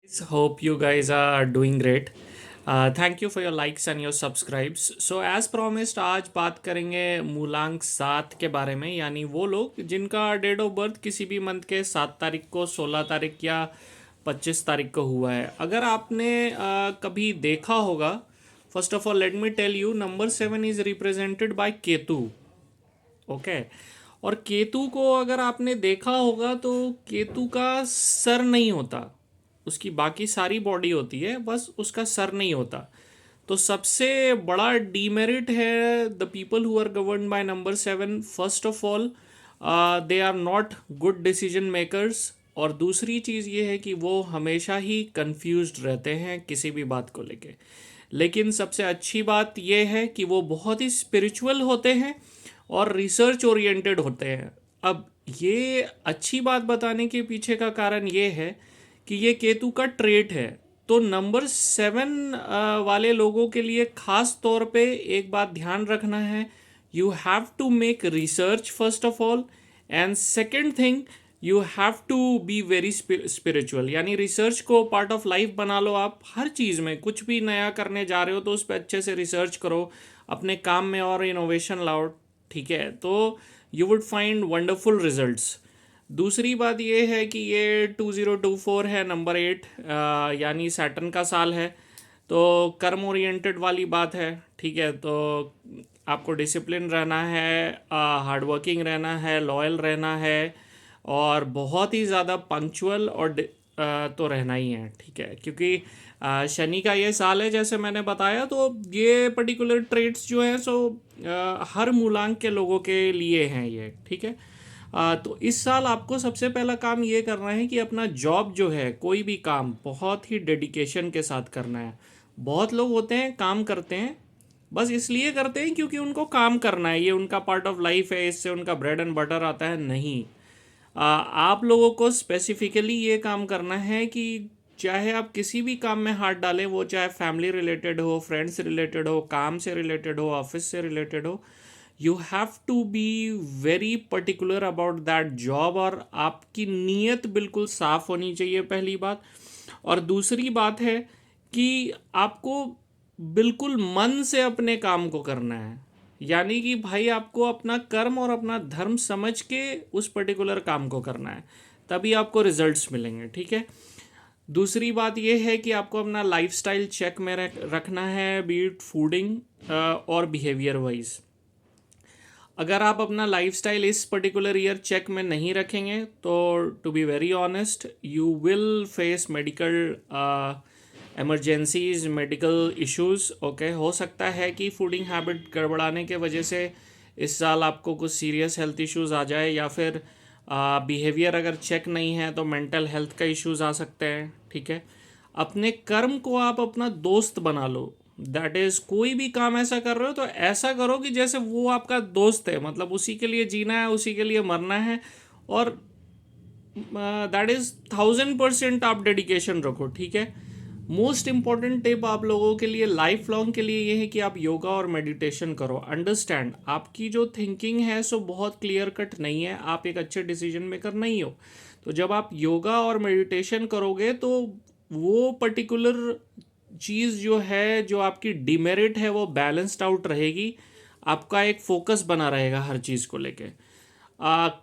Hope you guys are doing great. Thank you for your likes and your subscribes. So as promised आज बात करेंगे मूलांक 7 के बारे में, यानी वो लोग जिनका डेट ऑफ बर्थ किसी भी मंथ के 7 तारीख को, 16 तारीख या 25 तारीख को हुआ है। अगर आपने कभी देखा होगा, first of all let me tell you, number 7 is represented by Ketu. Okay. और केतु को अगर आपने देखा होगा तो केतु का सर नहीं होता, उसकी बाकी सारी बॉडी होती है, बस उसका सर नहीं होता। तो सबसे बड़ा डीमेरिट है the people who are govern by number 7। First of all, they are not good decision makers. और दूसरी चीज़ ये है कि वो हमेशा ही कंफ्यूज्ड रहते हैं किसी भी बात को लेके। लेकिन सबसे अच्छी बात यह है कि वो बहुत ही स्पिरिचुअल होते हैं और रिसर्च ओरिएंटेड होते हैं। अब ये अच्छी बात बताने के पीछे का कारण ये है कि ये केतु का ट्रेट है। तो नंबर 7 वाले लोगों के लिए खास तौर पे एक बात ध्यान रखना है, you have to make research first of all, and second thing, you have to be very spiritual. यानी रिसर्च को पार्ट ऑफ लाइफ बना लो। आप हर चीज़ में कुछ भी नया करने जा रहे हो तो उस पर अच्छे से रिसर्च करो, अपने काम में और इनोवेशन लाओ, ठीक है? तो you would find wonderful results. दूसरी बात ये है कि ये 2024 है, नंबर 8, यानी सैटर्न का साल है। तो कर्म ओरिएंटेड वाली बात है, ठीक है? तो आपको डिसिप्लिन रहना है, हार्ड वर्किंग रहना है, लॉयल रहना है, और बहुत ही ज़्यादा पंक्चुअल और तो रहना ही है, ठीक है? क्योंकि शनि का ये साल है, जैसे मैंने बताया। तो ये पर्टिकुलर ट्रेड्स जो हैं सो हर मूलांक के लोगों के लिए हैं ये, ठीक है? तो इस साल आपको सबसे पहला काम ये करना है कि अपना जॉब जो है, कोई भी काम बहुत ही डेडिकेशन के साथ करना है। बहुत लोग होते हैं काम करते हैं, बस इसलिए करते हैं क्योंकि उनको काम करना है, ये उनका पार्ट ऑफ लाइफ है, इससे उनका ब्रेड एंड बटर आता है। नहीं, आप लोगों को स्पेसिफिकली ये काम करना है कि चाहे आप किसी भी काम में हाथ डालें, वो चाहे फैमिली रिलेटेड हो, फ्रेंड्स रिलेटेड हो, काम से रिलेटेड हो, ऑफिस से रिलेटेड हो, you have to be very particular about that job. और आपकी नीयत बिल्कुल साफ होनी चाहिए, पहली बात। और दूसरी बात है कि आपको बिल्कुल मन से अपने काम को करना है। यानी कि भाई आपको अपना कर्म और अपना धर्म समझ के उस पर्टिकुलर काम को करना है, तभी आपको रिजल्ट्स मिलेंगे, ठीक है? दूसरी बात यह है कि आपको अपना लाइफस्टाइल चेक में रखना है, बीट फूडिंग और बिहेवियर वाइज। अगर आप अपना लाइफस्टाइल इस पर्टिकुलर ईयर चेक में नहीं रखेंगे तो to be very honest you will face medical emergencies, medical issues. Okay, हो सकता है कि फूडिंग हैबिट गड़बड़ाने के वजह से इस साल आपको कुछ सीरियस हेल्थ इश्यूज आ जाए, या फिर बिहेवियर अगर चेक नहीं है तो मेंटल हेल्थ का इश्यूज आ सकते हैं, ठीक है? अपने कर्म को आप अपना दोस्त बना लो। दैट इज़, कोई भी काम ऐसा कर रहे हो तो ऐसा करो कि जैसे वो आपका दोस्त है, मतलब उसी के लिए जीना है, उसी के लिए मरना है। और दैट इज़ 1000% आप डेडिकेशन रखो, ठीक है? मोस्ट इम्पॉर्टेंट टिप आप लोगों के लिए लाइफ लॉन्ग के लिए ये है कि आप योगा और मेडिटेशन करो। अंडरस्टैंड, आपकी जो थिंकिंग है सो बहुत क्लियर कट नहीं है, आप एक अच्छे डिसीजन मेकर नहीं हो। तो जब आप योगा और मेडिटेशन करोगे तो वो पर्टिकुलर चीज़ जो है, जो आपकी डिमेरिट है, वो बैलेंस्ड आउट रहेगी। आपका एक फोकस बना रहेगा हर चीज़ को लेके।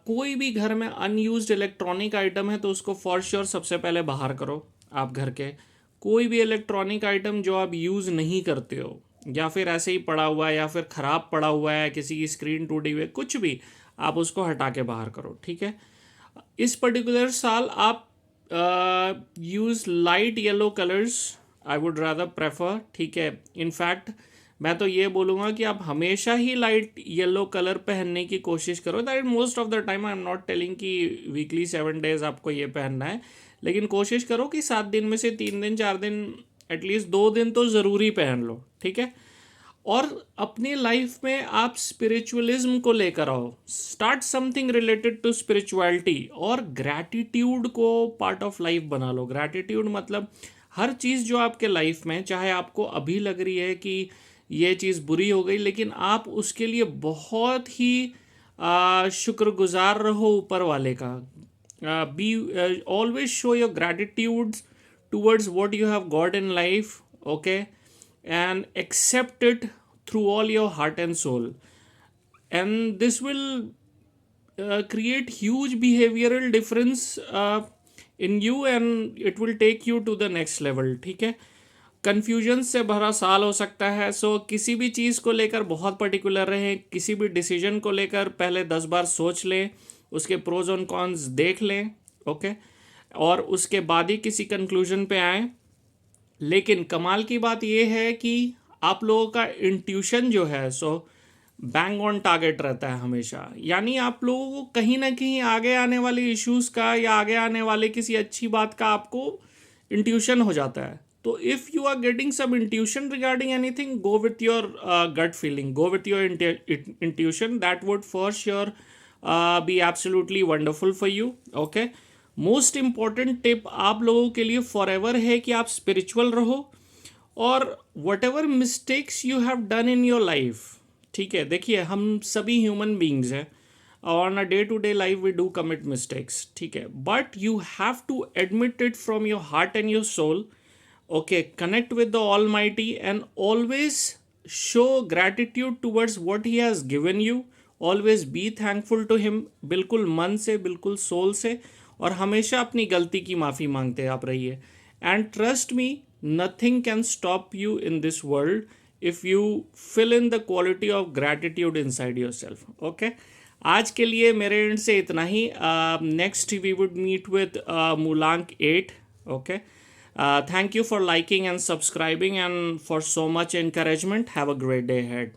कोई भी घर में अनयूज्ड इलेक्ट्रॉनिक आइटम है तो उसको फॉर श्योर सबसे पहले बाहर करो। आप घर के कोई भी इलेक्ट्रॉनिक आइटम जो आप यूज़ नहीं करते हो, या फिर ऐसे ही पड़ा हुआ है, या फिर ख़राब पड़ा हुआ है, किसी की स्क्रीन टूटी हुई है, कुछ भी, आप उसको हटा के बाहर करो, ठीक है? इस पर्टिकुलर साल आप use light yellow colours, I would rather prefer, ठीक है? इनफैक्ट मैं तो ये बोलूँगा कि आप हमेशा ही लाइट येलो कलर पहनने की कोशिश करो। That most of the time, I am not telling कि वीकली 7 डेज आपको ये पहनना है, लेकिन कोशिश करो कि 7 दिन में से 3 दिन 4 दिन, एटलीस्ट 2 दिन तो ज़रूरी पहन लो, ठीक है? और अपनी लाइफ में आप स्पिरिचुअलिज्म को लेकर आओ, start something related to spirituality, और ग्रैटिट्यूड को पार्ट ऑफ लाइफ बना लो। ग्रैटिट्यूड मतलब हर चीज़ जो आपके लाइफ में, चाहे आपको अभी लग रही है कि ये चीज़ बुरी हो गई, लेकिन आप उसके लिए बहुत ही शुक्रगुजार रहो ऊपर वाले का। Be always show your gratitude towards what you have got in life, okay, and accept it through all your heart and soul. And this will create huge behavioral difference in you, and it will take you to the next level, ठीक है. Confusion से भरा साल हो सकता है, सो किसी भी चीज़ को लेकर बहुत पर्टिकुलर रहें. किसी भी डिसीजन को लेकर पहले 10 बार सोच लें, उसके प्रोज और कॉन्स देख लें, ओके, और उसके बाद ही किसी कंक्लूजन पे आएँ. लेकिन कमाल की बात यह है कि आप लोगों का इंट्यूशन जो है सो बैंग ऑन टारगेट रहता है हमेशा. यानी आप लोगों को कहीं ना कहीं आगे आने वाले इश्यूज का या आगे आने वाले किसी अच्छी बात का आपको इंट्यूशन हो जाता है. तो if you are getting some intuition regarding anything, go with your gut feeling, go with your intuition. That would for sure be absolutely wonderful for you, okay. Most important tip आप लोगों के लिए for ever है कि आप spiritual रहो, और whatever mistakes you have done in your life, ठीक है. देखिए, हम सभी ह्यूमन बींग्स हैं, on a day to day life we do commit mistakes, ठीक है. But you have to admit it from your heart and your soul, okay, connect with the almighty and always show gratitude towards what he has given you. Always be thankful to him, बिल्कुल मन से, बिल्कुल soul से, और हमेशा अपनी गलती की माफ़ी मांगते आप रहिए. and trust me, nothing can stop you in this world if you fill in the quality of gratitude inside yourself, okay. आज के लिए मेरे एंड से इतना ही. Next we would meet with मूलांक 8, okay. Thank you for liking and subscribing and for so much encouragement. Have a great day ahead.